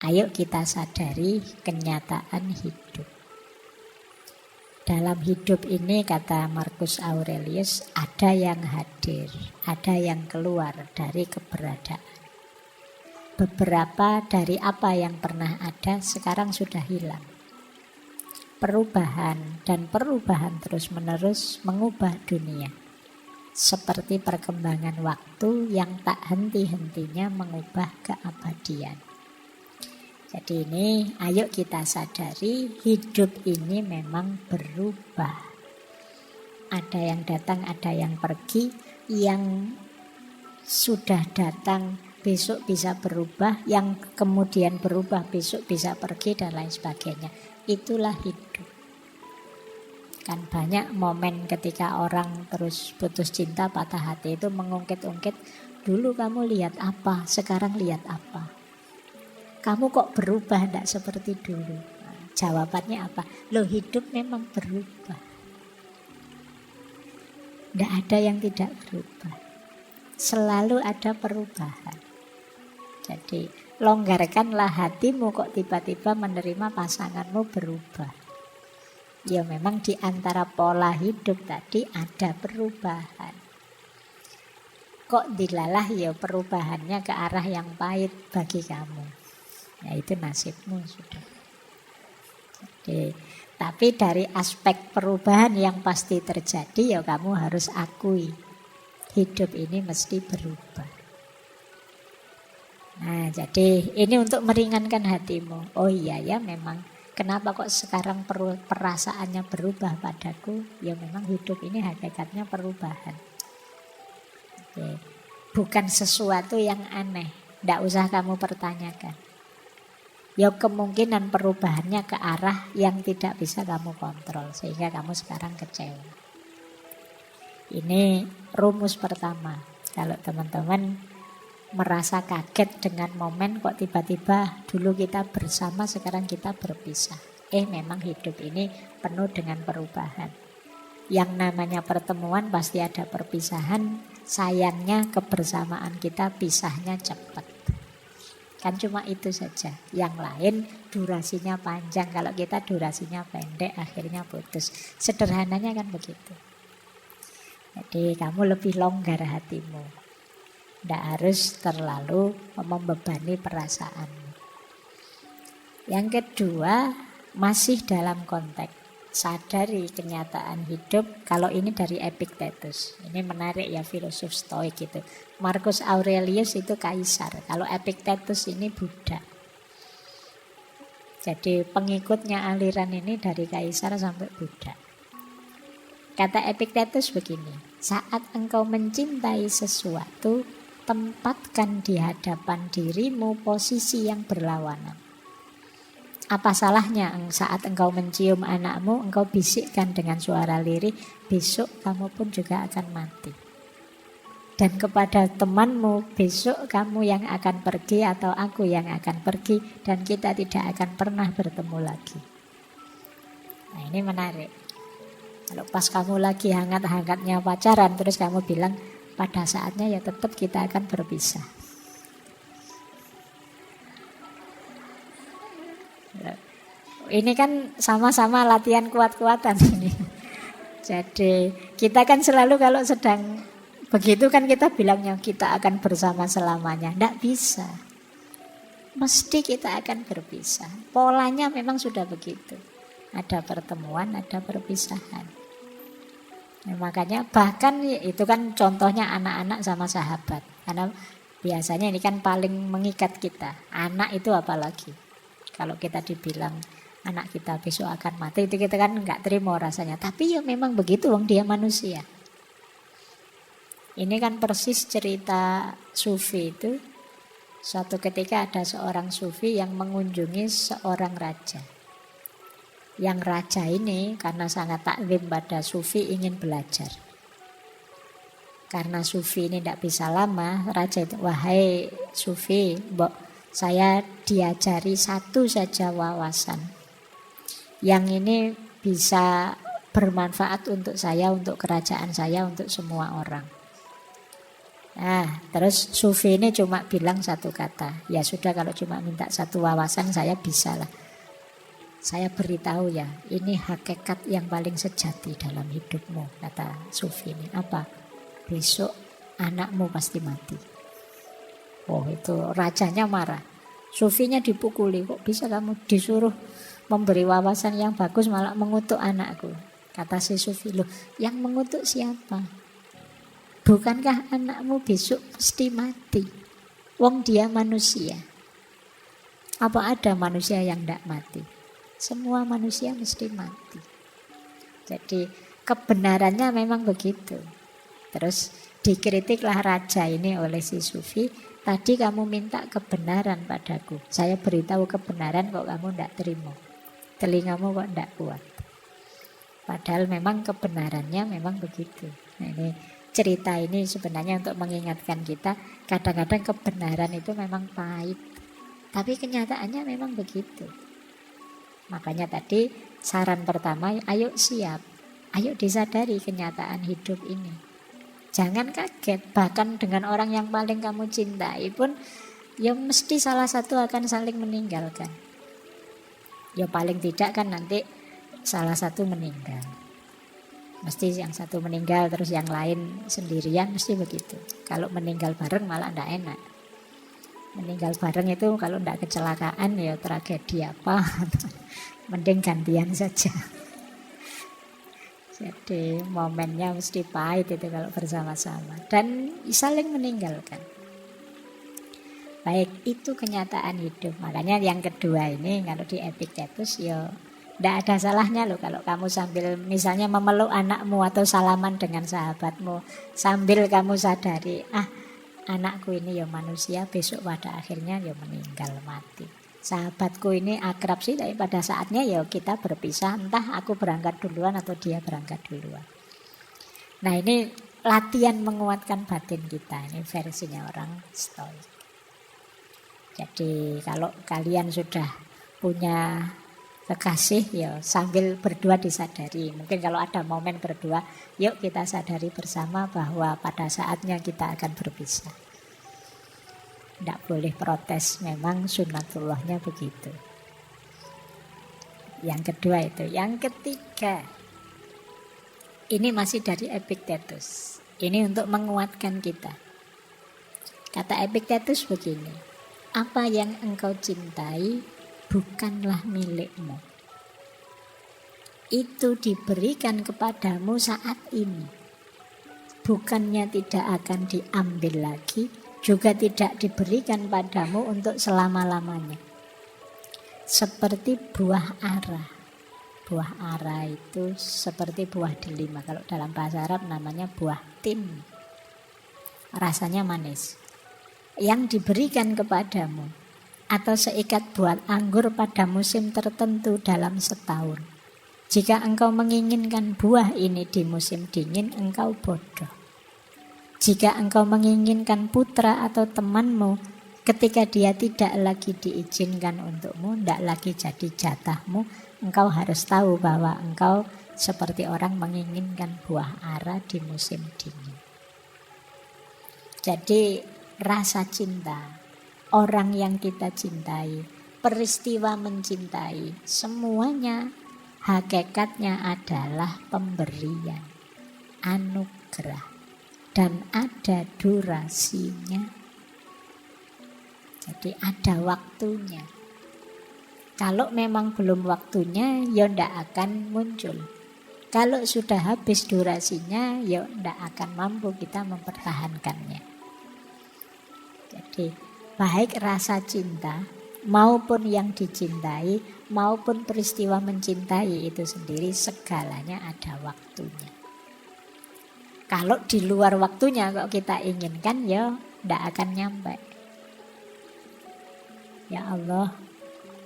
Ayo kita sadari kenyataan hidup. Dalam hidup ini, kata Marcus Aurelius, ada yang hadir, ada yang keluar dari keberadaan. Beberapa dari apa yang pernah ada sekarang sudah hilang. Perubahan dan perubahan terus-menerus mengubah dunia. Seperti perkembangan waktu yang tak henti-hentinya mengubah keabadian. Jadi ini ayo kita sadari hidup ini memang berubah. Ada yang datang, ada yang pergi. Yang sudah datang besok bisa berubah, yang kemudian berubah besok bisa pergi dan lain sebagainya. Itulah hidup. Kan banyak momen ketika orang terus putus cinta, patah hati itu mengungkit-ungkit, dulu kamu lihat apa, sekarang lihat apa. Kamu kok berubah, tidak seperti dulu. Nah, jawabannya apa? Loh, hidup memang berubah. Tidak ada yang tidak berubah. Selalu ada perubahan. Jadi longgarkanlah hatimu kok tiba-tiba menerima pasanganmu berubah. Ya memang di antara pola hidup tadi ada perubahan. Kok dilalah ya perubahannya ke arah yang pahit bagi kamu. Ya itu nasibmu sudah. Jadi, tapi dari aspek perubahan yang pasti terjadi ya kamu harus akui. Hidup ini mesti berubah. Nah, jadi ini untuk meringankan hatimu. Oh iya ya memang. Kenapa kok sekarang perasaannya berubah padaku? Ya memang hidup ini hakikatnya perubahan. Oke. Bukan sesuatu yang aneh. Tidak usah kamu pertanyakan. Ya kemungkinan perubahannya ke arah yang tidak bisa kamu kontrol. Sehingga kamu sekarang kecewa. Ini rumus pertama. Kalau teman-teman merasa kaget dengan momen kok tiba-tiba dulu kita bersama, sekarang kita berpisah. Memang hidup ini penuh dengan perubahan. Yang namanya pertemuan pasti ada perpisahan. Sayangnya kebersamaan kita pisahnya cepat. Kan cuma itu saja. Yang lain durasinya panjang. Kalau kita durasinya pendek akhirnya putus. Sederhananya kan begitu. Jadi kamu lebih longgar hatimu. Tidak harus terlalu membebani perasaan. Yang kedua, masih dalam konteks sadari kenyataan hidup. Kalau ini dari Epictetus. Ini menarik ya, filosof Stoik itu. Marcus Aurelius itu kaisar. Kalau Epictetus ini Buddha. Jadi pengikutnya aliran ini dari kaisar sampai Buddha. Kata Epictetus begini, saat engkau mencintai sesuatu, tempatkan di hadapan dirimu posisi yang berlawanan. Apa salahnya saat engkau mencium anakmu, engkau bisikkan dengan suara lirih, besok kamu pun juga akan mati. Dan kepada temanmu, besok kamu yang akan pergi atau aku yang akan pergi, dan kita tidak akan pernah bertemu lagi. Nah ini menarik. Kalau pas kamu lagi hangat-hangatnya pacaran, terus kamu bilang, pada saatnya ya tetap kita akan berpisah. Ini kan sama-sama latihan kuat-kuatan ini. Jadi kita kan selalu kalau sedang begitu kan kita bilangnya kita akan bersama selamanya. Tidak bisa. Mesti kita akan berpisah. Polanya memang sudah begitu. Ada pertemuan, ada perpisahan. Nah, makanya bahkan itu kan contohnya anak-anak sama sahabat. Karena biasanya ini kan paling mengikat kita. Anak itu apalagi. Kalau kita dibilang anak kita besok akan mati, itu kita kan nggak terima rasanya. Tapi ya memang begitu, wong dia manusia. Ini kan persis cerita sufi itu. Suatu ketika ada seorang sufi yang mengunjungi seorang raja. Yang raja ini karena sangat taklim pada sufi ingin belajar. Karena sufi ini tidak bisa lama, raja itu, wahai sufi, saya diajari satu saja wawasan. Yang ini bisa bermanfaat untuk saya, untuk kerajaan saya, untuk semua orang. Nah, terus Sufi ini cuma bilang satu kata. Ya sudah, kalau cuma minta satu wawasan saya bisa lah. Saya beritahu ya, ini hakikat yang paling sejati dalam hidupmu, kata Sufi ini. Apa? Besok anakmu pasti mati. Oh, itu rajanya marah. Sufinya dipukuli, kok bisa kamu disuruh memberi wawasan yang bagus malah mengutuk anakku. Kata si Sufi, loh yang mengutuk siapa? Bukankah anakmu besok mesti mati? Wong dia manusia. Apa ada manusia yang tidak mati? Semua manusia mesti mati. Jadi kebenarannya memang begitu. Terus dikritiklah raja ini oleh si Sufi. Tadi kamu minta kebenaran padaku. Saya beritahu kebenaran kok kamu tidak terima. Telingamu kok tidak kuat. Padahal memang kebenarannya memang begitu. Nah, ini cerita ini sebenarnya untuk mengingatkan kita, kadang-kadang kebenaran itu memang pahit. Tapi kenyataannya memang begitu. Makanya tadi saran pertama, ayo siap. Ayo disadari kenyataan hidup ini. Jangan kaget, bahkan dengan orang yang paling kamu cintai pun, ya mesti salah satu akan saling meninggalkan. Ya paling tidak kan nanti salah satu meninggal. Mesti yang satu meninggal terus yang lain sendirian, mesti begitu. Kalau meninggal bareng malah tidak enak. Meninggal bareng itu kalau tidak kecelakaan ya tragedi apa. Mending gantian saja. Jadi momennya mesti pahit itu kalau bersama-sama. Dan saling meninggalkan. Baik, itu kenyataan hidup. Makanya yang kedua ini kalau di Epictetus ya tidak ada salahnya loh kalau kamu sambil misalnya memeluk anakmu atau salaman dengan sahabatmu. Sambil kamu sadari, anakku ini ya manusia, besok pada akhirnya ya meninggal mati. Sahabatku ini akrab sih, tapi pada saatnya ya kita berpisah. Entah aku berangkat duluan atau dia berangkat duluan. Nah ini latihan menguatkan batin kita. Ini versinya orang Stoik. Jadi kalau kalian sudah punya kekasih ya sambil berdua disadari. Mungkin kalau ada momen berdua, yuk kita sadari bersama bahwa pada saatnya kita akan berpisah. Tidak boleh protes, memang sunnatullahnya begitu. Yang kedua itu. Yang ketiga, ini masih dari Epictetus. Ini untuk menguatkan kita. Kata Epictetus begini, apa yang engkau cintai bukanlah milikmu. Itu diberikan kepadamu saat ini. Bukannya tidak akan diambil lagi, juga tidak diberikan padamu untuk selama-lamanya. Seperti buah ara. Buah ara itu seperti buah delima. Kalau dalam bahasa Arab namanya buah tin. Rasanya manis. Yang diberikan kepadamu atau seikat buah anggur pada musim tertentu dalam setahun. Jika engkau menginginkan buah ini di musim dingin, engkau bodoh. Jika engkau menginginkan putra atau temanmu ketika dia tidak lagi diizinkan untukmu, tidak lagi jadi jatahmu, engkau harus tahu bahwa engkau seperti orang menginginkan buah ara di musim dingin. Jadi rasa cinta, orang yang kita cintai, peristiwa mencintai, semuanya hakikatnya adalah pemberian, anugerah, dan ada durasinya. Jadi ada waktunya. Kalau memang belum waktunya, ya tidak akan muncul. Kalau sudah habis durasinya, ya tidak akan mampu kita mempertahankannya. Jadi baik rasa cinta maupun yang dicintai maupun peristiwa mencintai itu sendiri segalanya ada waktunya. Kalau di luar waktunya kok kita inginkan ya tidak akan nyampe. Ya Allah,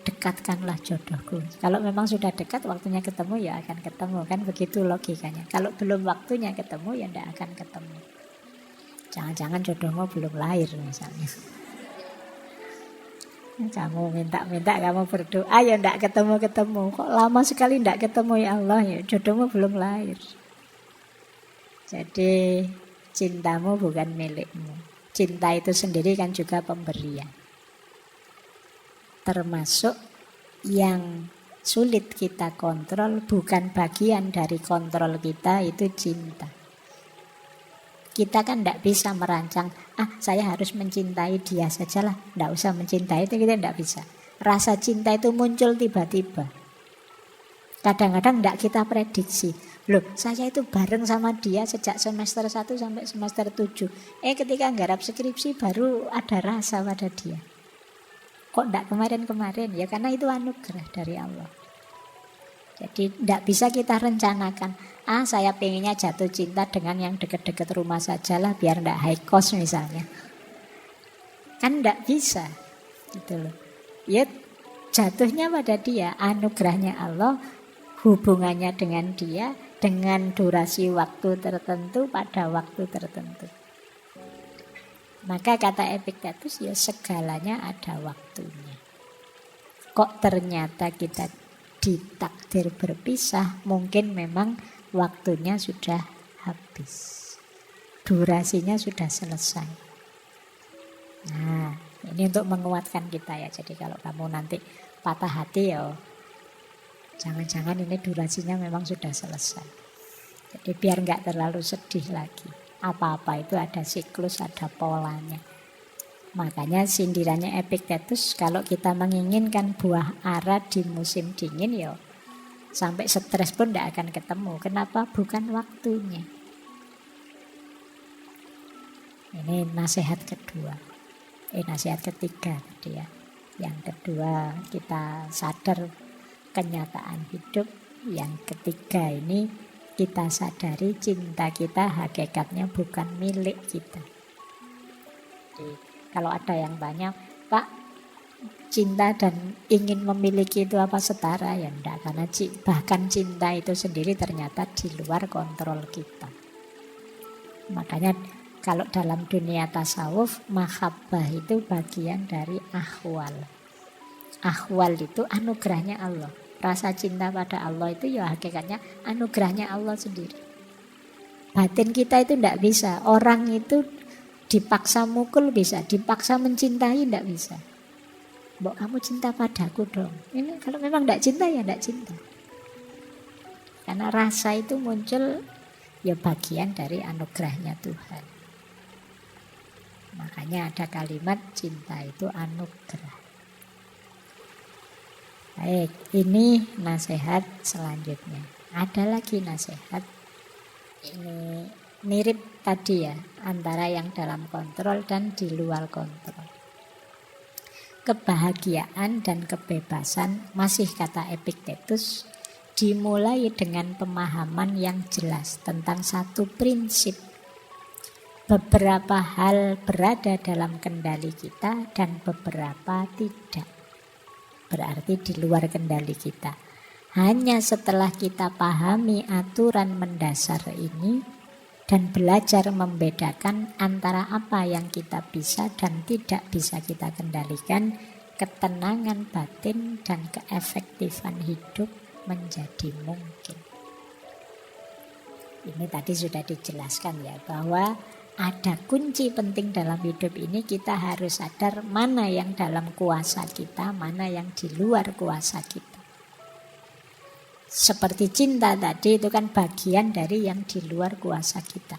dekatkanlah jodohku. Kalau memang sudah dekat waktunya ketemu ya akan ketemu, kan begitu logikanya. Kalau belum waktunya ketemu ya tidak akan ketemu. Jangan-jangan jodohmu belum lahir misalnya. Kamu minta-minta, kamu berdoa ya tidak ketemu-ketemu. Kok lama sekali tidak ketemu ya Allah, ya jodohmu belum lahir. Jadi cintamu bukan milikmu. Cinta itu sendiri kan juga pemberian. Termasuk yang sulit kita kontrol, bukan bagian dari kontrol kita, itu cinta. Kita kan tidak bisa merancang, saya harus mencintai dia sajalah, tidak usah mencintai, itu kita tidak bisa. Rasa cinta itu muncul tiba-tiba. Kadang-kadang tidak kita prediksi. Loh, saya itu bareng sama dia sejak semester 1 sampai semester 7. Ketika nggarap skripsi baru ada rasa pada dia. Kok tidak kemarin-kemarin? Ya karena itu anugerah dari Allah. Jadi tidak bisa kita rencanakan. Saya pengennya jatuh cinta dengan yang dekat-dekat rumah sajalah biar tidak high cost misalnya. Kan tidak bisa. Gitu loh. Ya jatuhnya pada dia, anugerahnya Allah, hubungannya dengan dia, dengan durasi waktu tertentu pada waktu tertentu. Maka kata Epictetus, ya segalanya ada waktunya. Kok ternyata kita ditakdir berpisah, mungkin memang waktunya sudah habis. Durasinya sudah selesai. Nah, ini untuk menguatkan kita ya. Jadi kalau kamu nanti patah hati ya, jangan-jangan ini durasinya memang sudah selesai. Jadi biar nggak terlalu sedih lagi. Apa-apa itu ada siklus, ada polanya. Makanya sindirannya Epictetus, kalau kita menginginkan buah ara di musim dingin ya sampai stres pun tidak akan ketemu. Kenapa? Bukan waktunya. Ini nasihat kedua. Nasihat ketiga tadi ya. Yang kedua, kita sadar kenyataan hidup. Yang ketiga ini, kita sadari cinta kita hakikatnya bukan milik kita. Jadi, kalau ada yang tanya, Pak, cinta dan ingin memiliki itu apa setara? Ya enggak, karena bahkan cinta itu sendiri ternyata di luar kontrol kita. Makanya kalau dalam dunia tasawuf, mahabbah itu bagian dari ahwal. Ahwal itu anugerahnya Allah. Rasa cinta pada Allah itu ya hakikatnya anugerahnya Allah sendiri. Batin kita itu tidak bisa. Orang itu dipaksa mukul bisa, dipaksa mencintai tidak bisa. Mbok kamu cinta padaku dong. Ini kalau memang tidak cinta ya tidak cinta. Karena rasa itu muncul ya bagian dari anugerahnya Tuhan. Makanya ada kalimat cinta itu anugerah. Baik, ini nasihat selanjutnya. Ada lagi nasihat. Ini mirip tadi ya, antara yang dalam kontrol dan di luar kontrol. Kebahagiaan dan kebebasan, masih kata Epictetus, dimulai dengan pemahaman yang jelas tentang satu prinsip. Beberapa hal berada dalam kendali kita dan beberapa tidak. Berarti di luar kendali kita. Hanya setelah kita pahami aturan mendasar ini dan belajar membedakan antara apa yang kita bisa dan tidak bisa kita kendalikan, ketenangan batin dan keefektifan hidup menjadi mungkin. Ini tadi sudah dijelaskan ya, bahwa ada kunci penting dalam hidup ini. Kita harus sadar mana yang dalam kuasa kita, mana yang di luar kuasa kita. Seperti cinta tadi, itu kan bagian dari yang di luar kuasa kita.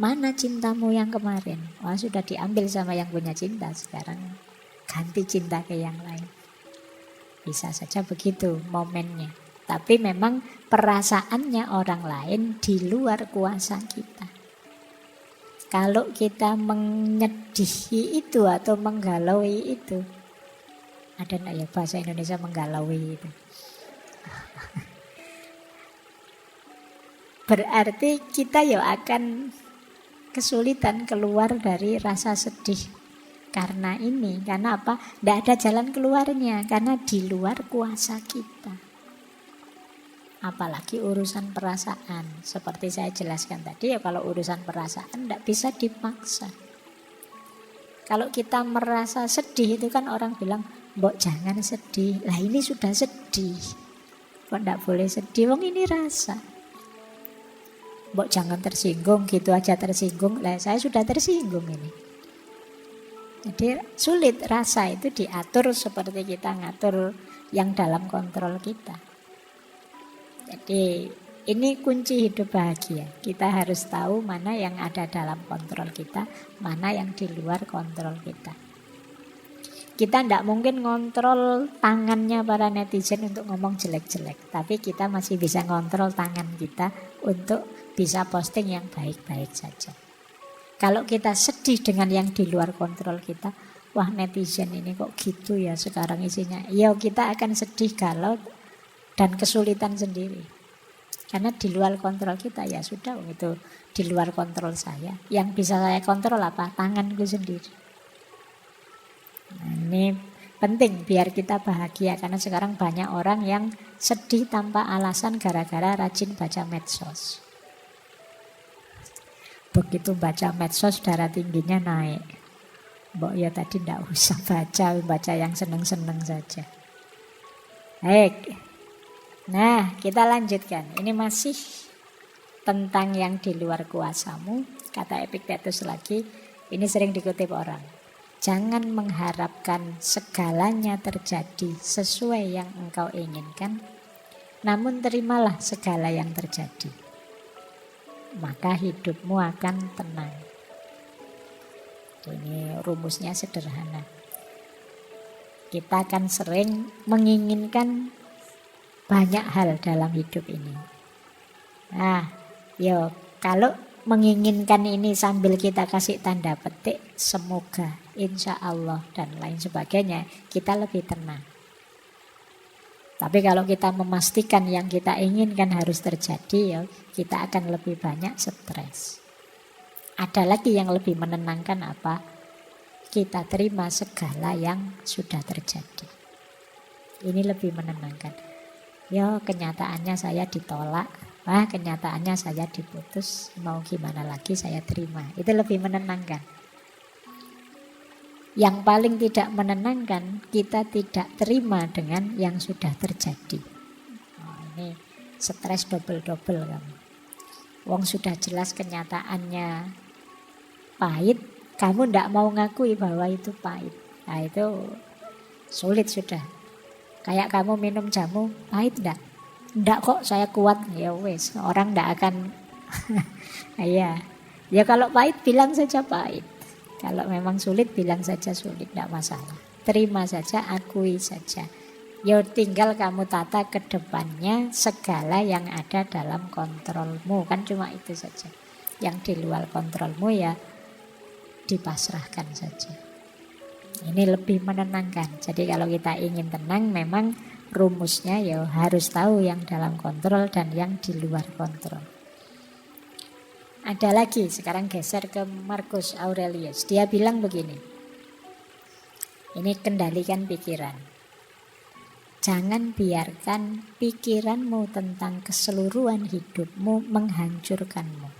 Mana cintamu yang kemarin? Sudah diambil sama yang punya cinta, sekarang ganti cinta ke yang lain. Bisa saja begitu momennya. Tapi memang perasaannya orang lain di luar kuasa kita. Kalau kita menyedihi itu atau menggalaui itu, ada enggak ya bahasa Indonesia menggalaui itu? Berarti kita ya akan kesulitan keluar dari rasa sedih. Karena ini, karena apa? Tidak ada jalan keluarnya, karena di luar kuasa kita. Apalagi urusan perasaan. Seperti saya jelaskan tadi ya, kalau urusan perasaan tidak bisa dipaksa. Kalau kita merasa sedih itu kan orang bilang, Mbok jangan sedih. Lah ini sudah sedih. Kok tidak boleh sedih? Wong ini rasa. Mbok jangan tersinggung, gitu aja tersinggung. Lah saya sudah tersinggung ini. Jadi sulit rasa itu diatur seperti kita ngatur yang dalam kontrol kita. Jadi ini kunci hidup bahagia. Kita harus tahu mana yang ada dalam kontrol kita, mana yang di luar kontrol kita. Kita tidak mungkin ngontrol tangannya para netizen untuk ngomong jelek-jelek. Tapi kita masih bisa ngontrol tangan kita untuk bisa posting yang baik-baik saja. Kalau kita sedih dengan yang di luar kontrol kita, wah netizen ini kok gitu ya sekarang isinya. Ya kita akan sedih, galau dan kesulitan sendiri. Karena di luar kontrol kita ya sudah, itu di luar kontrol saya. Yang bisa saya kontrol apa? Tanganku sendiri. Nah, ini penting biar kita bahagia, karena sekarang banyak orang yang sedih tanpa alasan gara-gara rajin baca medsos. Begitu baca medsos darah tingginya naik. Mbok ya tadi ndak usah baca yang seneng-seneng saja. Baik. Nah, kita lanjutkan. Ini masih tentang yang di luar kuasamu. Kata Epictetus lagi, ini sering dikutip orang. Jangan mengharapkan segalanya terjadi sesuai yang engkau inginkan, namun terimalah segala yang terjadi. Maka hidupmu akan tenang. Ini rumusnya sederhana. Kita akan sering menginginkan banyak hal dalam hidup ini. Nah, kalau menginginkan ini sambil kita kasih tanda petik, semoga, insya Allah dan lain sebagainya, kita lebih tenang. Tapi kalau kita memastikan yang kita inginkan harus terjadi, ya kita akan lebih banyak stres. Ada lagi yang lebih menenangkan apa? Kita terima segala yang sudah terjadi. Ini lebih menenangkan. Ya kenyataannya saya ditolak, kenyataannya saya diputus, mau gimana lagi saya terima. Itu lebih menenangkan. Yang paling tidak menenangkan, kita tidak terima dengan yang sudah terjadi. Ini stres double-double kamu. Wong sudah jelas kenyataannya pahit, kamu tidak mau ngakui bahwa itu pahit. Nah itu sulit sudah. Kayak kamu minum jamu, pahit enggak? Enggak kok, saya kuat. Ya wes, orang enggak akan. Ya kalau pahit bilang saja pahit. Kalau memang sulit bilang saja sulit, enggak masalah. Terima saja, akui saja. Ya tinggal kamu tata ke depannya segala yang ada dalam kontrolmu. Kan cuma itu saja. Yang di luar kontrolmu ya dipasrahkan saja. Ini lebih menenangkan. Jadi kalau kita ingin tenang, memang rumusnya ya harus tahu yang dalam kontrol dan yang di luar kontrol. Ada lagi, sekarang geser ke Marcus Aurelius. Dia bilang begini. Ini kendalikan pikiran. Jangan biarkan pikiranmu tentang keseluruhan hidupmu menghancurkanmu.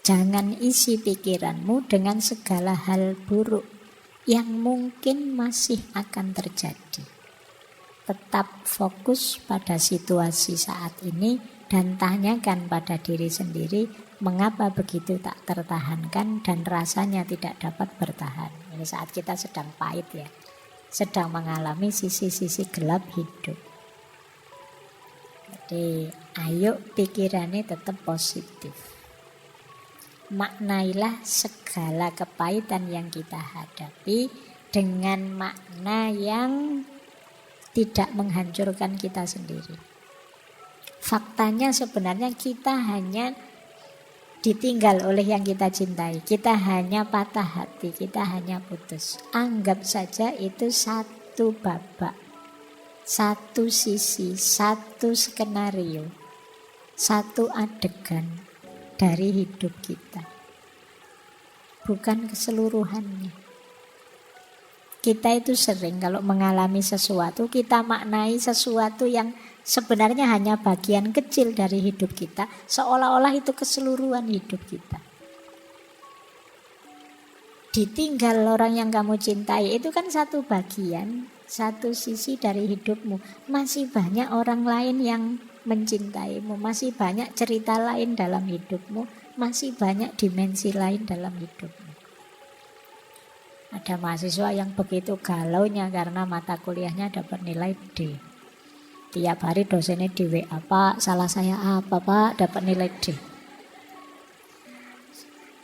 Jangan isi pikiranmu dengan segala hal buruk yang mungkin masih akan terjadi. Tetap fokus pada situasi saat ini dan tanyakan pada diri sendiri mengapa begitu tak tertahankan dan rasanya tidak dapat bertahan. Ini saat kita sedang pahit ya, sedang mengalami sisi-sisi gelap hidup. Jadi ayo pikirannya tetap positif. Maknailah segala kepahitan yang kita hadapi dengan makna yang tidak menghancurkan kita sendiri. Faktanya sebenarnya kita hanya ditinggal oleh yang kita cintai. Kita hanya patah hati, kita hanya putus. Anggap saja itu satu babak, satu sisi, satu skenario, satu adegan dari hidup kita, bukan keseluruhannya. Kita itu sering kalau mengalami sesuatu, kita maknai sesuatu yang sebenarnya hanya bagian kecil dari hidup kita, seolah-olah itu keseluruhan hidup kita. Ditinggal orang yang kamu cintai itu kan satu bagian, satu sisi dari hidupmu. Masih banyak orang lain yang mencintaimu, masih banyak cerita lain dalam hidupmu, masih banyak dimensi lain dalam hidupmu. Ada mahasiswa yang begitu galaunya karena mata kuliahnya dapat nilai D. Tiap hari dosennya di WA, Pak, salah saya apa Pak, dapat nilai D.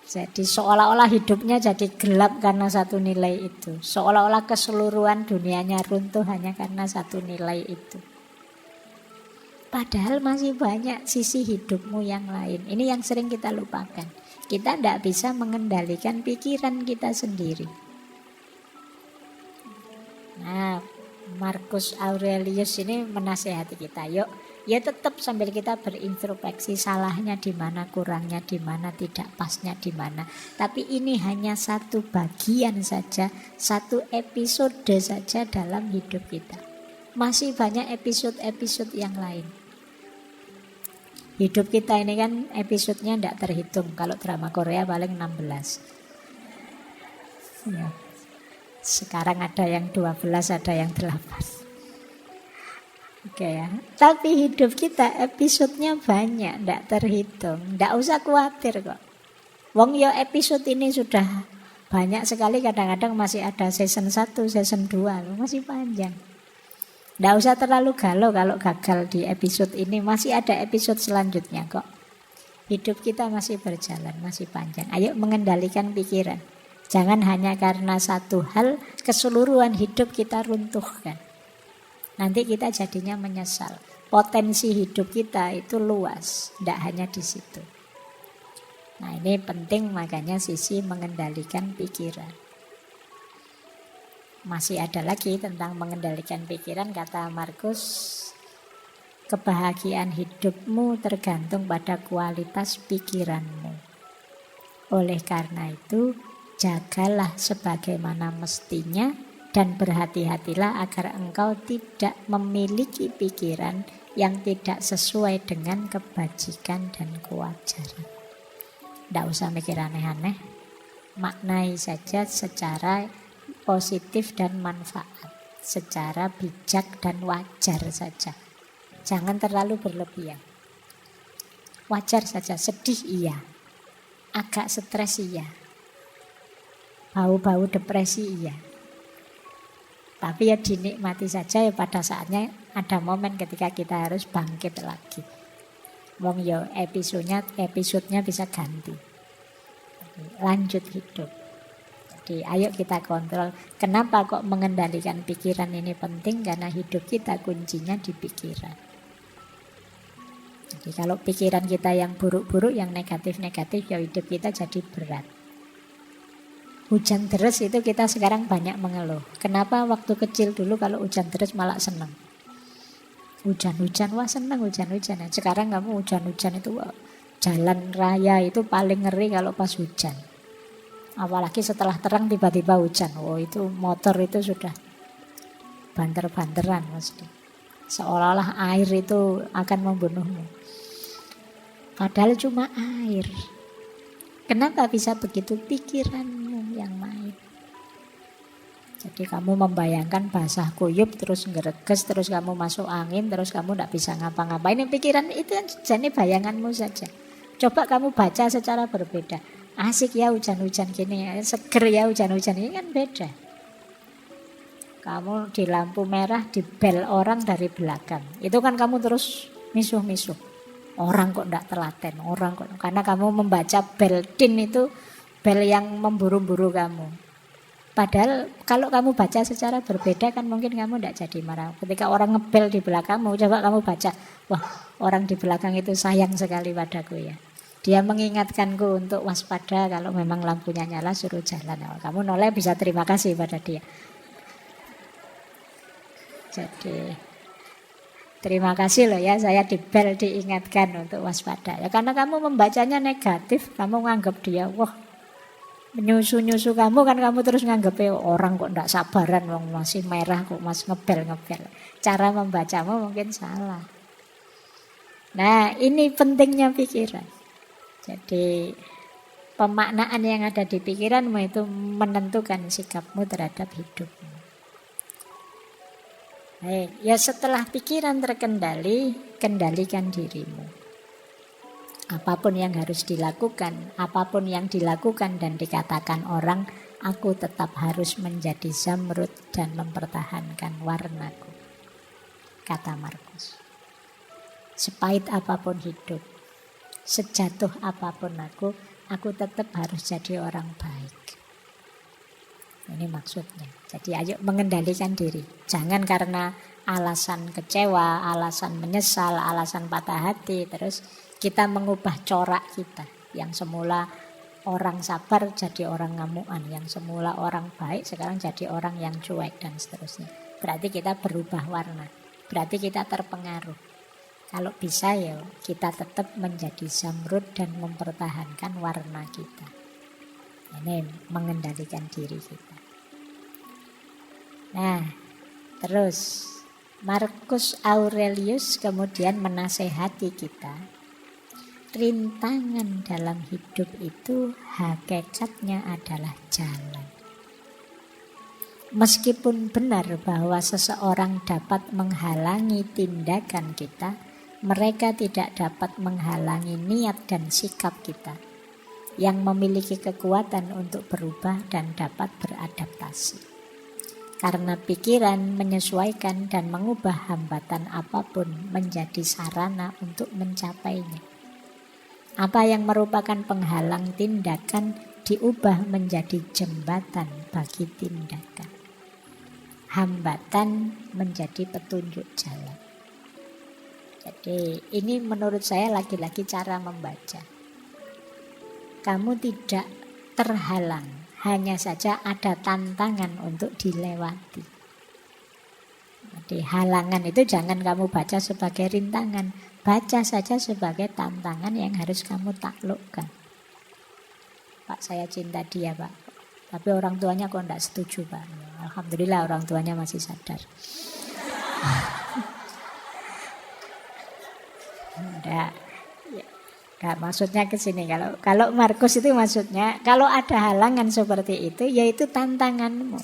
Jadi seolah-olah hidupnya jadi gelap karena satu nilai itu. Seolah-olah keseluruhan dunianya runtuh hanya karena satu nilai itu. Padahal masih banyak sisi hidupmu yang lain. Ini yang sering kita lupakan. Kita tidak bisa mengendalikan pikiran kita sendiri. Nah, Marcus Aurelius ini menasehati kita, yuk, ya tetap sambil kita berintrospeksi salahnya di mana, kurangnya di mana, tidak pasnya di mana. Tapi ini hanya satu bagian saja, satu episode saja dalam hidup kita. Masih banyak episode-episode yang lain. Hidup kita ini kan episodenya tidak terhitung. Kalau drama Korea paling 16. Ya. Sekarang ada yang 12, ada yang 8. Oke ya. Tapi hidup kita episodenya banyak, tidak terhitung. Tidak usah khawatir kok. Wong ya episode ini sudah banyak sekali, kadang-kadang masih ada season 1, season 2 loh, masih panjang. Tidak usah terlalu galau kalau gagal di episode ini, masih ada episode selanjutnya kok. Hidup kita masih berjalan, masih panjang. Ayo mengendalikan pikiran. Jangan hanya karena satu hal, keseluruhan hidup kita runtuhkan. Nanti kita jadinya menyesal. Potensi hidup kita itu luas, tidak hanya di situ. Nah ini penting, makanya sisi mengendalikan pikiran. Masih ada lagi tentang mengendalikan pikiran, kata Marcus, kebahagiaan hidupmu tergantung pada kualitas pikiranmu. Oleh karena itu, jagalah sebagaimana mestinya dan berhati-hatilah agar engkau tidak memiliki pikiran yang tidak sesuai dengan kebajikan dan kewajaran. Tidak usah mikir aneh-aneh, maknai saja secara positif dan manfaat, secara bijak dan wajar saja. Jangan terlalu berlebihan. Wajar saja, sedih iya, agak stres iya, bau-bau depresi iya. Tapi ya dinikmati saja, ya pada saatnya ada momen ketika kita harus bangkit lagi. Wong yo episodenya bisa ganti. Lanjut hidup. Jadi ayo kita kontrol. Kenapa kok mengendalikan pikiran ini penting? Karena hidup kita kuncinya di pikiran. Jadi kalau pikiran kita yang buruk-buruk, yang negatif-negatif, ya hidup kita jadi berat. Hujan deras itu kita sekarang banyak mengeluh. Kenapa waktu kecil dulu kalau hujan deras malah senang? Hujan-hujan, wah senang hujan-hujan. Sekarang kamu hujan-hujan itu, wah, jalan raya itu paling ngeri kalau pas hujan. Apalagi setelah terang tiba-tiba hujan. Oh itu motor itu sudah banter-banteran mesti. Seolah-olah air itu akan membunuhmu. Padahal cuma air. Kenapa bisa begitu? Pikiranmu yang main. Jadi kamu membayangkan basah kuyup, terus ngereges, terus kamu masuk angin, terus kamu tidak bisa ngapa-ngapain. Pikiran itu kan jadi bayanganmu saja. Coba kamu baca secara berbeda. Asik ya hujan-hujan gini, seger ya hujan-hujan ini, kan beda. Kamu di lampu merah dibel orang dari belakang. Itu kan kamu terus misuh-misuh. Orang kok tidak telaten, orang kok, karena kamu membaca bel din itu bel yang memburu-buru kamu. Padahal kalau kamu baca secara berbeda kan mungkin kamu tidak jadi marah. Ketika orang ngebel di belakangmu, coba kamu baca, wah orang di belakang itu sayang sekali padaku ya. Dia mengingatkanku untuk waspada, kalau memang lampunya nyala suruh jalan. Kamu noleh bisa terima kasih pada dia. Jadi terima kasih loh ya, saya dibel diingatkan untuk waspada. Ya karena kamu membacanya negatif, kamu nganggap dia, wah menyusu-nyusu kamu kan, kamu terus nganggapnya orang kok ndak sabaran, wong masih merah kok mas ngebel-ngebel. Cara membacamu mungkin salah. Nah ini pentingnya pikiran. Jadi pemaknaan yang ada di pikiranmu itu menentukan sikapmu terhadap hidupmu. Baik, ya setelah pikiran terkendali, kendalikan dirimu. Apapun yang harus dilakukan, apapun yang dilakukan dan dikatakan orang, aku tetap harus menjadi zamrud dan mempertahankan warnaku, kata Markus. Sepahit apapun hidup, sejatuh apapun aku tetap harus jadi orang baik. Ini maksudnya. Jadi ayo mengendalikan diri. Jangan karena alasan kecewa, alasan menyesal, alasan patah hati, terus kita mengubah corak kita. Yang semula orang sabar jadi orang ngamuan, yang semula orang baik sekarang jadi orang yang cuek dan seterusnya. Berarti kita berubah warna. Berarti kita terpengaruh. Kalau bisa ya kita tetap menjadi zamrud dan mempertahankan warna kita. Ini mengendalikan diri kita. Nah, terus Marcus Aurelius kemudian menasehati kita. Rintangan dalam hidup itu hakikatnya adalah jalan. Meskipun benar bahwa seseorang dapat menghalangi tindakan kita, mereka tidak dapat menghalangi niat dan sikap kita yang memiliki kekuatan untuk berubah dan dapat beradaptasi. Karena pikiran menyesuaikan dan mengubah hambatan apapun menjadi sarana untuk mencapainya. Apa yang merupakan penghalang tindakan diubah menjadi jembatan bagi tindakan. Hambatan menjadi petunjuk jalan. Jadi ini menurut saya lagi-lagi cara membaca. Kamu tidak terhalang. Hanya saja ada tantangan untuk dilewati. Jadi halangan itu jangan kamu baca sebagai rintangan. Baca saja sebagai tantangan yang harus kamu taklukkan. Pak, saya cinta dia, Pak. Tapi orang tuanya kok enggak setuju, Pak. Alhamdulillah orang tuanya masih sadar. Enggak. Nah, maksudnya ke sini kalau Markus itu maksudnya kalau ada halangan seperti itu yaitu tantanganmu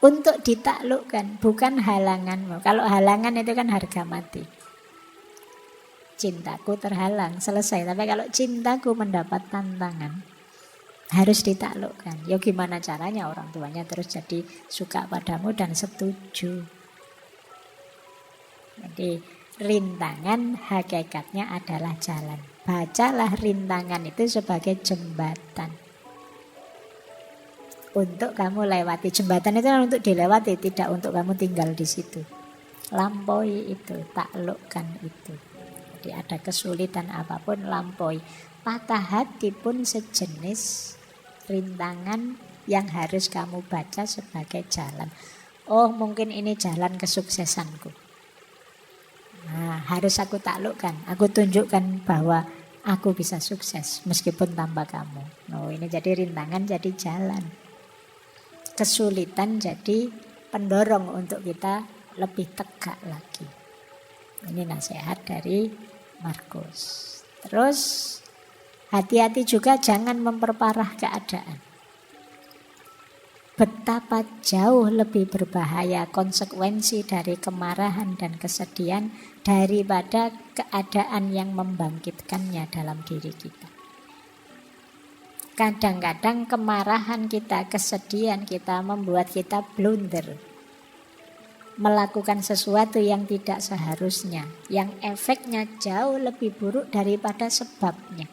untuk ditaklukkan, bukan halanganmu. Kalau halangan itu kan harga mati. Cintaku terhalang, selesai. Tapi kalau cintaku mendapat tantangan harus ditaklukkan. Ya gimana caranya orang tuanya terus jadi suka padamu dan setuju. Jadi rintangan hakikatnya adalah jalan. Bacalah rintangan itu sebagai jembatan untuk kamu lewati. Jembatan itu untuk dilewati, tidak untuk kamu tinggal di situ. Lampaui itu, taklukkan itu. Jadi ada kesulitan apapun, lampaui. Patah hati pun sejenis rintangan yang harus kamu baca sebagai jalan. Oh, mungkin ini jalan kesuksesanku. Nah, harus aku taklukkan, aku tunjukkan bahwa aku bisa sukses meskipun tanpa kamu. Oh, ini jadi rintangan, jadi jalan. Kesulitan jadi pendorong untuk kita lebih tegak lagi. Ini nasihat dari Markus. Terus hati-hati juga jangan memperparah keadaan. Betapa jauh lebih berbahaya konsekuensi dari kemarahan dan kesedihan daripada keadaan yang membangkitkannya dalam diri kita. Kadang-kadang kemarahan kita, kesedihan kita membuat kita blunder. Melakukan sesuatu yang tidak seharusnya, yang efeknya jauh lebih buruk daripada sebabnya.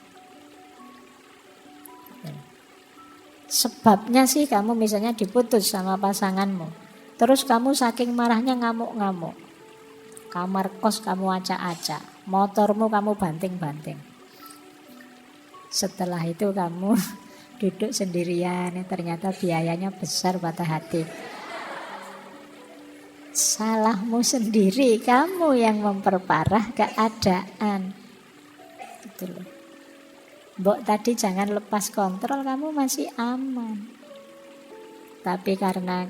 Sebabnya sih kamu misalnya diputus sama pasanganmu. Terus kamu saking marahnya ngamuk-ngamuk. Kamar kos kamu acak-acak. Motormu kamu banting-banting. Setelah itu kamu duduk sendirian. Ternyata biayanya besar, patah hati. Salahmu sendiri. Kamu yang memperparah keadaan. Gitu loh. Mbok tadi jangan lepas kontrol, kamu masih aman. Tapi karena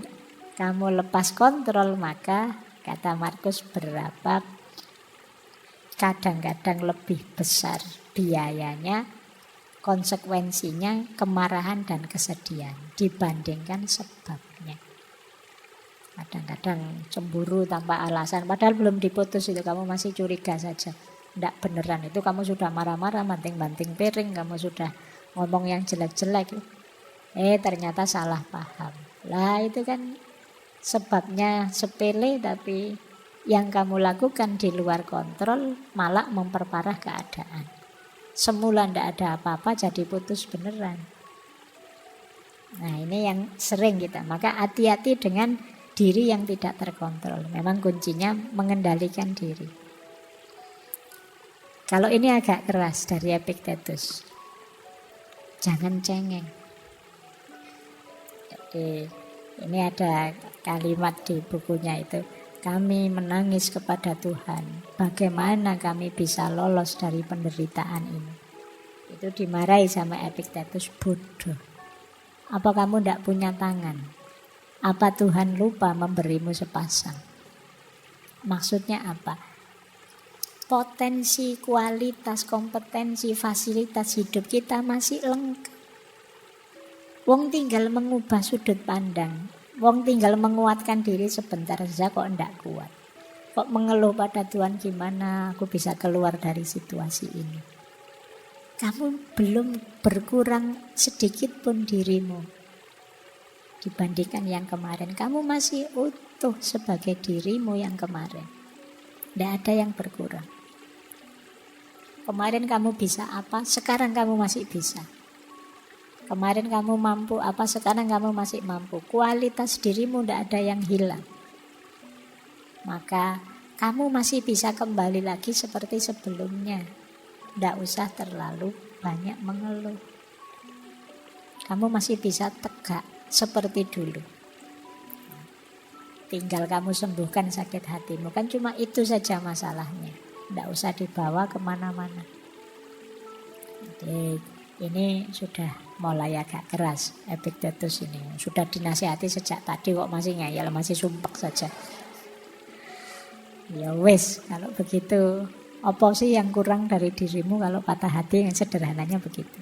kamu lepas kontrol, maka kata Markus berapa kadang-kadang lebih besar biayanya, konsekuensinya kemarahan dan kesedihan dibandingkan sebabnya. Kadang-kadang cemburu tanpa alasan, padahal belum diputus itu kamu masih curiga saja. Tidak beneran, itu kamu sudah marah-marah, banting-banting piring, kamu sudah ngomong yang jelek-jelek. Ternyata salah paham. Lah itu kan sebabnya sepele, tapi yang kamu lakukan di luar kontrol malah memperparah keadaan. Semula tidak ada apa-apa jadi putus beneran. Nah ini yang sering kita. Maka hati-hati dengan diri yang tidak terkontrol. Memang kuncinya mengendalikan diri. Kalau ini agak keras dari Epictetus. Jangan cengeng. Jadi ini ada kalimat di bukunya itu. Kami menangis kepada Tuhan. Bagaimana kami bisa lolos dari penderitaan ini? Itu dimarahi sama Epictetus, bodoh. Apa kamu tidak punya tangan? Apa Tuhan lupa memberimu sepasang? Maksudnya apa? Potensi, kualitas, kompetensi, fasilitas hidup kita masih lengkap. Wong tinggal mengubah sudut pandang. Wong tinggal menguatkan diri sebentar saja kok enggak kuat. Kok mengeluh pada Tuhan, gimana aku bisa keluar dari situasi ini. Kamu belum berkurang sedikit pun dirimu. Dibandingkan yang kemarin, kamu masih utuh sebagai dirimu yang kemarin. Tidak ada yang berkurang. Kemarin kamu bisa apa, sekarang kamu masih bisa. Kemarin kamu mampu apa, sekarang kamu masih mampu. Kualitas dirimu tidak ada yang hilang. Maka kamu masih bisa kembali lagi seperti sebelumnya. Tidak usah terlalu banyak mengeluh. Kamu masih bisa tegak seperti dulu. Tinggal kamu sembuhkan sakit hatimu. Kan cuma itu saja masalahnya. Tidak usah dibawa kemana-mana. Jadi ini sudah mulai agak keras Epictetus ini. Sudah dinasihati sejak tadi kok masih ngeyel, masih sumpek saja. Ya wes, kalau begitu apa sih yang kurang dari dirimu kalau patah hati? Yang sederhananya begitu.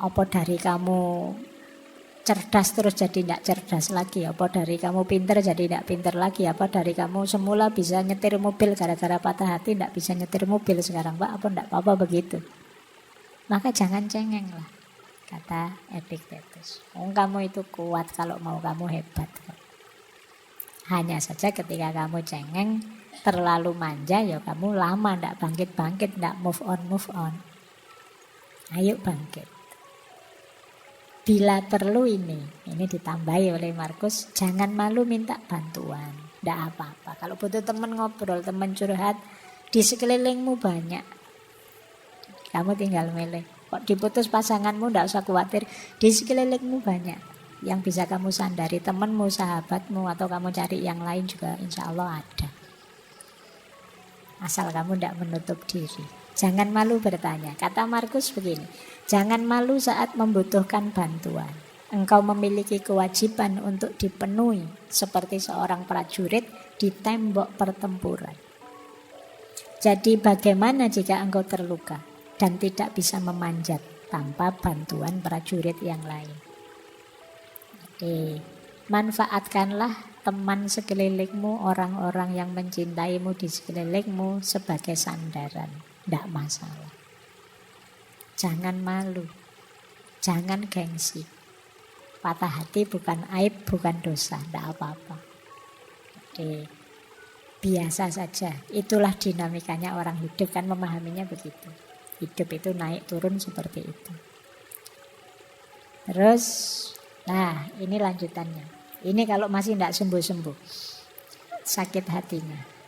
Apa dari kamu cerdas terus jadi tidak cerdas lagi? Apa dari kamu pintar jadi tidak pintar lagi? Apa dari kamu semula bisa nyetir mobil gara-gara patah hati tidak bisa nyetir mobil sekarang, Pak? Apa tidak apa-apa begitu? Maka jangan cengeng lah, kata Epictetus. Kamu itu kuat kalau mau, kamu hebat. Hanya saja ketika kamu cengeng, terlalu manja, ya kamu lama tidak bangkit-bangkit, tidak move on. Ayo bangkit. Bila perlu ini ditambahi oleh Markus, jangan malu minta bantuan. Tidak apa-apa. Kalau butuh teman ngobrol, teman curhat, di sekelilingmu banyak. Kamu tinggal milih. Kok diputus pasanganmu, tidak usah khawatir. Di sekelilingmu banyak yang bisa kamu sandari. Temanmu, sahabatmu, atau kamu cari yang lain juga insya Allah ada. Asal kamu tidak menutup diri. Jangan malu bertanya. Kata Markus begini, jangan malu saat membutuhkan bantuan. Engkau memiliki kewajiban untuk dipenuhi seperti seorang prajurit di tembok pertempuran. Jadi bagaimana jika engkau terluka dan tidak bisa memanjat tanpa bantuan prajurit yang lain? Jadi manfaatkanlah teman sekelilingmu, orang-orang yang mencintaimu di sekelilingmu sebagai sandaran. Tidak masalah. Jangan malu. Jangan gengsi. Patah hati bukan aib, bukan dosa. Tidak apa-apa. Jadi biasa saja. Itulah dinamikanya orang hidup, kan memahaminya begitu. Hidup itu naik turun seperti itu. Terus, nah ini lanjutannya. Ini kalau masih tidak sembuh-sembuh. Sakit hatinya.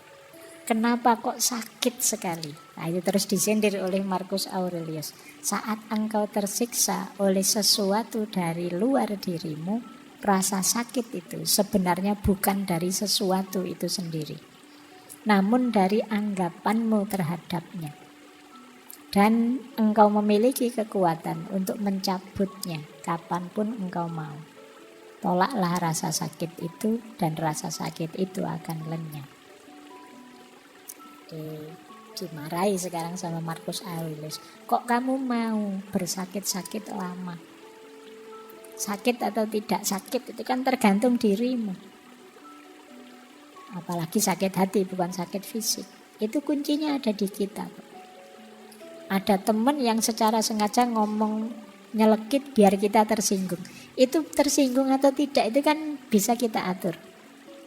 Kenapa kok sakit sekali? Nah, itu terus disindir oleh Marcus Aurelius. Saat engkau tersiksa oleh sesuatu dari luar dirimu, rasa sakit itu sebenarnya bukan dari sesuatu itu sendiri, namun dari anggapanmu terhadapnya. Dan engkau memiliki kekuatan untuk mencabutnya kapanpun engkau mau. Tolaklah rasa sakit itu dan rasa sakit itu akan lenyap. Dimarahi sekarang sama Marcus Aurelius. Kok kamu mau bersakit-sakit lama? Sakit atau tidak sakit itu kan tergantung dirimu. Apalagi sakit hati, bukan sakit fisik. Itu kuncinya ada di kita. Ada teman yang secara sengaja ngomong nyelekit biar kita tersinggung. Itu tersinggung atau tidak itu kan bisa kita atur.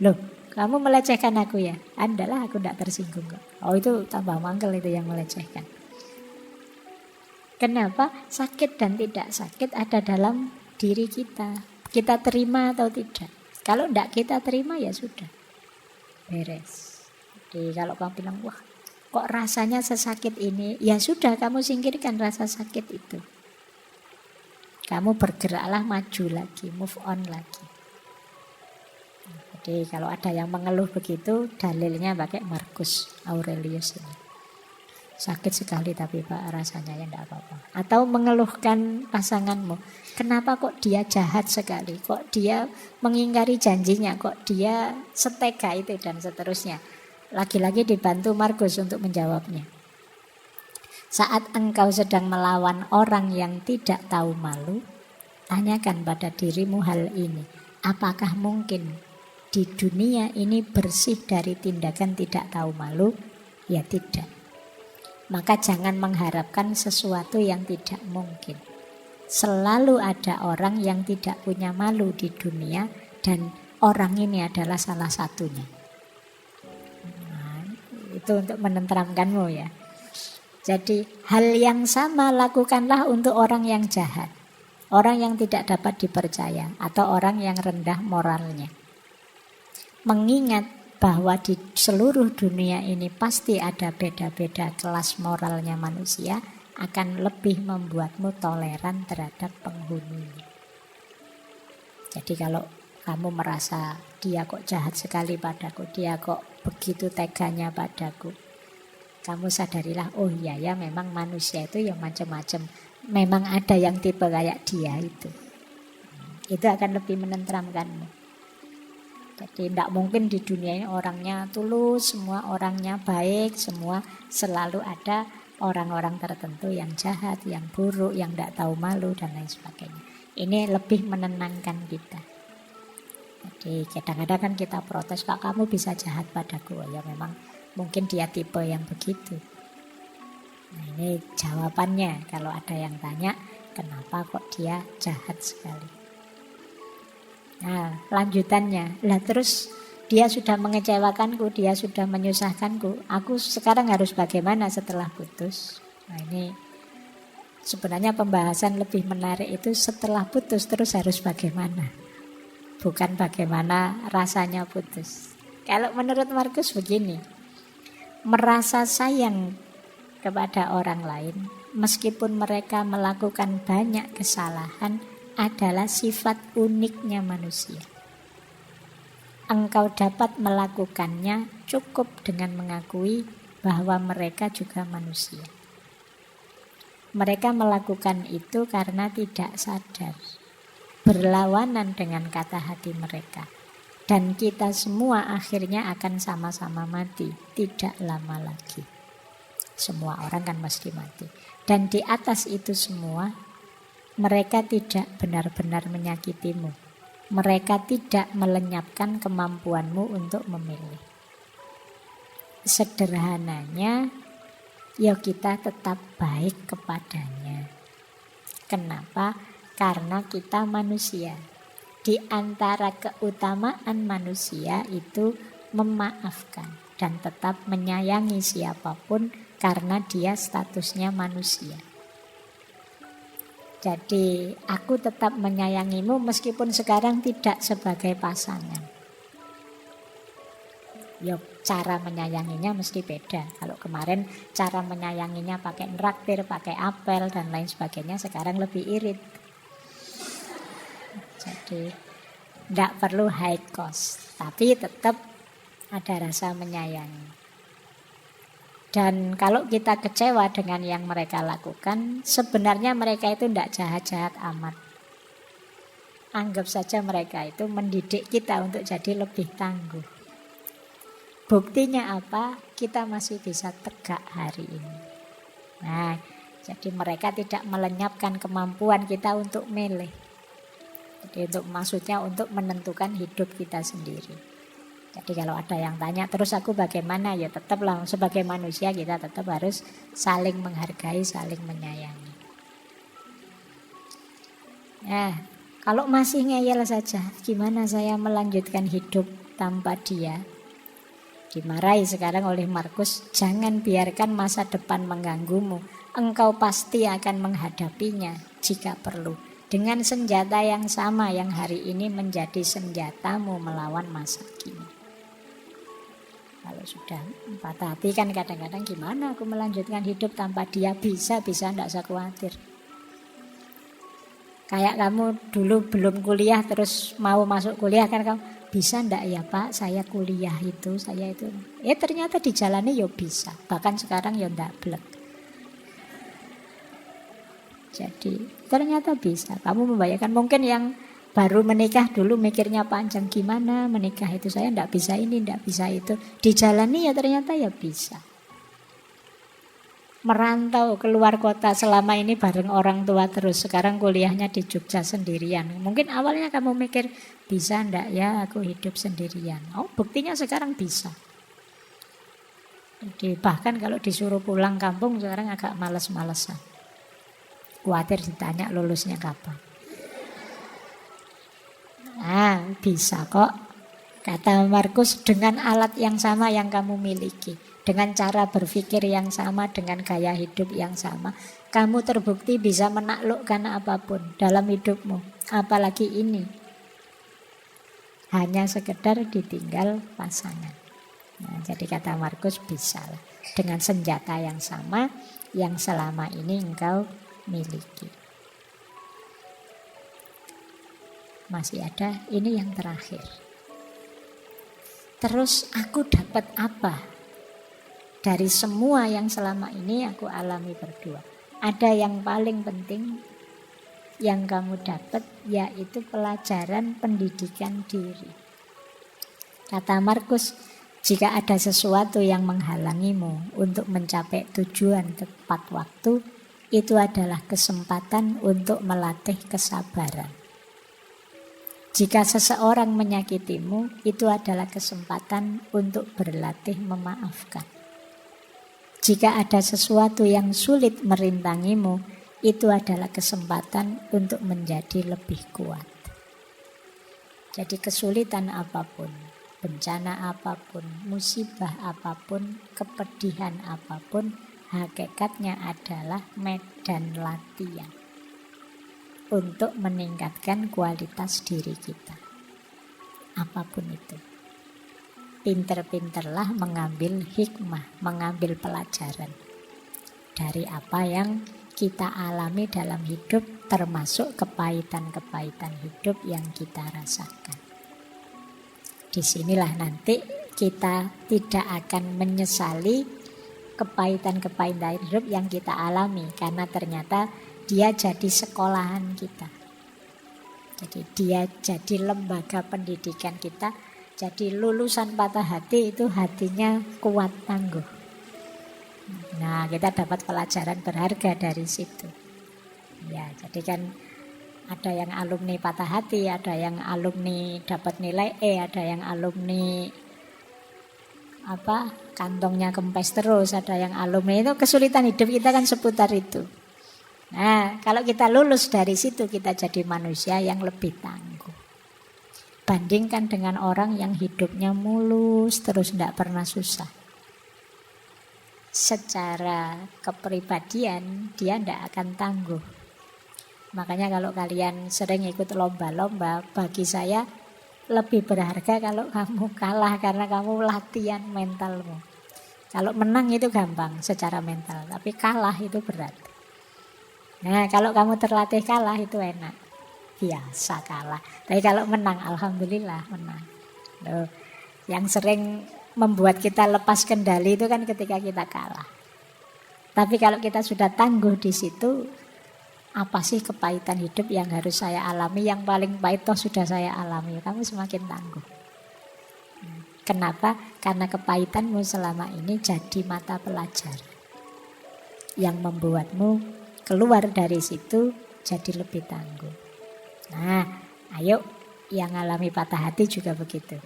Loh, kamu melecehkan aku ya? Andalah aku tidak tersinggung kok. Oh itu tambah mangkel itu yang melecehkan. Kenapa? Sakit dan tidak sakit ada dalam diri kita. Kita terima atau tidak. Kalau tidak kita terima ya sudah. Beres. Jadi kalau kamu bilang, wah kok rasanya sesakit ini? Ya sudah, kamu singkirkan rasa sakit itu. Kamu bergeraklah maju lagi, move on lagi. Jadi kalau ada yang mengeluh begitu, dalilnya pakai Marcus Aurelius ini. Sakit sekali tapi Pak rasanya ya enggak apa-apa. Atau mengeluhkan pasanganmu. Kenapa kok dia jahat sekali? Kok dia mengingkari janjinya? Kok dia setega itu dan seterusnya. Lagi-lagi dibantu Marcus untuk menjawabnya. Saat engkau sedang melawan orang yang tidak tahu malu, tanyakan pada dirimu hal ini. Apakah mungkin di dunia ini bersih dari tindakan tidak tahu malu? Ya tidak. Maka jangan mengharapkan sesuatu yang tidak mungkin. Selalu ada orang yang tidak punya malu di dunia dan orang ini adalah salah satunya. Nah, itu untuk menenteramkanmu ya. Jadi hal yang sama lakukanlah untuk orang yang jahat. Orang yang tidak dapat dipercaya atau orang yang rendah moralnya. Mengingat bahwa di seluruh dunia ini pasti ada beda-beda kelas moralnya manusia, akan lebih membuatmu toleran terhadap penghuninya. Jadi kalau kamu merasa dia kok jahat sekali padaku, dia kok begitu teganya padaku, kamu sadarilah, oh iya ya memang manusia itu yang macam-macam. Memang ada yang tipe kayak dia itu. Itu akan lebih menenteramkanmu. Jadi tidak mungkin di dunia ini orangnya tulus, semua orangnya baik, semua selalu ada orang-orang tertentu yang jahat, yang buruk, yang tidak tahu malu dan lain sebagainya. Ini lebih menenangkan kita. Jadi kadang-kadang kan kita protes, kok kamu bisa jahat padaku? Ya memang mungkin dia tipe yang begitu. Nah ini jawabannya kalau ada yang tanya, kenapa kok dia jahat sekali? Nah, lanjutannya. Lah terus dia sudah mengecewakanku, dia sudah menyusahkanku. Aku sekarang harus bagaimana setelah putus? Nah, ini sebenarnya pembahasan lebih menarik itu setelah putus terus harus bagaimana? Bukan bagaimana rasanya putus. Kalau menurut Marcus begini. Merasa sayang kepada orang lain meskipun mereka melakukan banyak kesalahan adalah sifat uniknya manusia. Engkau dapat melakukannya cukup dengan mengakui bahwa mereka juga manusia. Mereka melakukan itu karena tidak sadar, berlawanan dengan kata hati mereka. Dan kita semua akhirnya akan sama-sama mati, tidak lama lagi. Semua orang kan mesti mati. Dan di atas itu semua, mereka tidak benar-benar menyakitimu. Mereka tidak melenyapkan kemampuanmu untuk memilih. Sederhananya, ya kita tetap baik kepadanya. Kenapa? Karena kita manusia. Di antara keutamaan manusia itu memaafkan dan tetap menyayangi siapapun karena dia statusnya manusia. Jadi aku tetap menyayangimu meskipun sekarang tidak sebagai pasangan. Ya cara menyayanginya mesti beda. Kalau kemarin cara menyayanginya pakai nraktir, pakai apel dan lain sebagainya, sekarang lebih irit. Jadi tidak perlu high cost, tapi tetap ada rasa menyayangi. Dan kalau kita kecewa dengan yang mereka lakukan, sebenarnya mereka itu tidak jahat-jahat amat. Anggap saja mereka itu mendidik kita untuk jadi lebih tangguh. Buktinya apa? Kita masih bisa tegak hari ini. Nah, jadi mereka tidak melenyapkan kemampuan kita untuk milih. Jadi maksudnya untuk menentukan hidup kita sendiri. Jadi kalau ada yang tanya terus aku bagaimana, ya tetaplah sebagai manusia kita tetap harus saling menghargai, saling menyayangi. Ya, kalau masih ngeyel saja, gimana saya melanjutkan hidup tanpa dia? Dimarahi sekarang oleh Markus, jangan biarkan masa depan mengganggumu. Engkau pasti akan menghadapinya jika perlu. Dengan senjata yang sama yang hari ini menjadi senjatamu melawan masa kini. Kalau sudah patah hati kan kadang-kadang gimana aku melanjutkan hidup tanpa dia, bisa, enggak usah khawatir. Kayak kamu dulu belum kuliah terus mau masuk kuliah kan kamu, bisa enggak ya Pak saya kuliah itu, saya itu. Ternyata dijalani ya bisa, bahkan sekarang ya enggak blek. Jadi ternyata bisa, kamu membayangkan mungkin yang baru menikah dulu mikirnya panjang gimana menikah itu, saya enggak bisa ini, enggak bisa itu. Dijalani ya ternyata ya bisa. Merantau keluar kota selama ini bareng orang tua terus, sekarang kuliahnya di Jogja sendirian. Mungkin awalnya kamu mikir bisa enggak ya aku hidup sendirian. Oh buktinya sekarang bisa. Jadi bahkan kalau disuruh pulang kampung sekarang agak males-malesan. Khawatir ditanya lulusnya kapan. Bisa kok. Kata Markus, dengan alat yang sama yang kamu miliki, dengan cara berpikir yang sama, dengan gaya hidup yang sama, kamu terbukti bisa menaklukkan apapun dalam hidupmu. Apalagi ini, hanya sekedar ditinggal pasangan. Nah, jadi kata Markus, bisa lah. Dengan senjata yang sama yang selama ini engkau miliki. Masih ada, ini yang terakhir. Terus aku dapat apa dari semua yang selama ini aku alami berdua? Ada yang paling penting yang kamu dapat, yaitu pelajaran pendidikan diri. Kata Markus, jika ada sesuatu yang menghalangimu untuk mencapai tujuan tepat waktu, itu adalah kesempatan untuk melatih kesabaran. Jika seseorang menyakitimu, itu adalah kesempatan untuk berlatih memaafkan. Jika ada sesuatu yang sulit merintangimu, itu adalah kesempatan untuk menjadi lebih kuat. Jadi kesulitan apapun, bencana apapun, musibah apapun, kepedihan apapun, hakikatnya adalah medan latihan untuk meningkatkan kualitas diri kita. Apapun itu. Pinter-pinterlah mengambil hikmah, mengambil pelajaran dari apa yang kita alami dalam hidup, termasuk kepahitan-kepahitan hidup yang kita rasakan. Disinilah nanti kita tidak akan menyesali kepahitan-kepahitan hidup yang kita alami, karena ternyata dia jadi sekolahan kita. Jadi dia jadi lembaga pendidikan kita. Jadi lulusan patah hati itu hatinya kuat tangguh. Nah, kita dapat pelajaran berharga dari situ. Ya, jadi kan ada yang alumni patah hati, ada yang alumni dapat nilai E, ada yang alumni kantongnya kempes terus, ada yang alumni itu kesulitan hidup kita kan seputar itu. Nah, kalau kita lulus dari situ, kita jadi manusia yang lebih tangguh. Bandingkan dengan orang yang hidupnya mulus, terus tidak pernah susah. Secara kepribadian, dia tidak akan tangguh. Makanya kalau kalian sering ikut lomba-lomba, bagi saya lebih berharga kalau kamu kalah, karena kamu latihan mentalmu. Kalau menang itu gampang secara mental, tapi kalah itu berat. Nah, kalau kamu terlatih kalah itu enak. Biasa kalah. Tapi kalau menang, alhamdulillah menang. Loh, yang sering membuat kita lepas kendali itu kan ketika kita kalah. Tapi kalau kita sudah tangguh di situ, apa sih kepahitan hidup yang harus saya alami? Yang paling pahit toh sudah saya alami. Kamu semakin tangguh. Kenapa? Karena kepahitanmu selama ini jadi mata pelajaran yang membuatmu keluar dari situ jadi lebih tangguh. Nah, ayo yang alami patah hati juga begitu.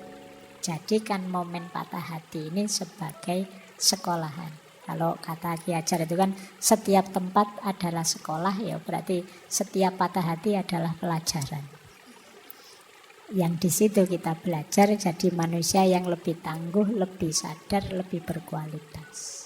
Jadikan momen patah hati ini sebagai sekolahan. Kalau kata Ki Hajar itu kan setiap tempat adalah sekolah, ya berarti setiap patah hati adalah pelajaran. Yang di situ kita belajar jadi manusia yang lebih tangguh, lebih sadar, lebih berkualitas.